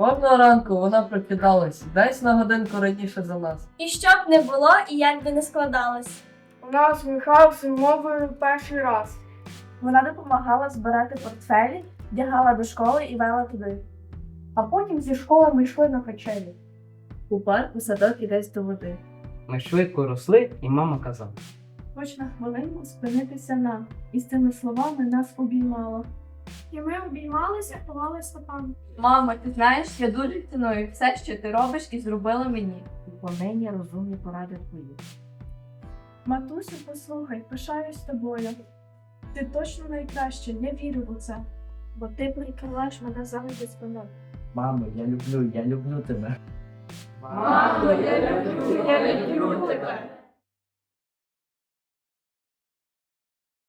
Кожного ранку вона прокидалась десь на годинку раніше за нас. І щоб не було, і як би не складалось. У нас Михайло з мовою перший раз. Вона допомагала збирати портфелі, вдягала до школи і вела туди. А потім зі школи ми йшли на качелі. У парк, у садок і десь до води. Ми швидко росли, і мама казала: Хоч на хвилинку спинитися нам. І з цими словами нас обіймала. І ми обіймалися, ховали стопами. Мамо, ти знаєш, я дуже ціную все, що ти робиш і зробила мені. І повинні розумні поради твої. Матусю, послухай, пишаюсь тобою. Ти точно найкраща, я вірю у це. Бо ти прикриваєш мене завжди спиною. Мамо, я люблю тебе. Мамо, я люблю тебе.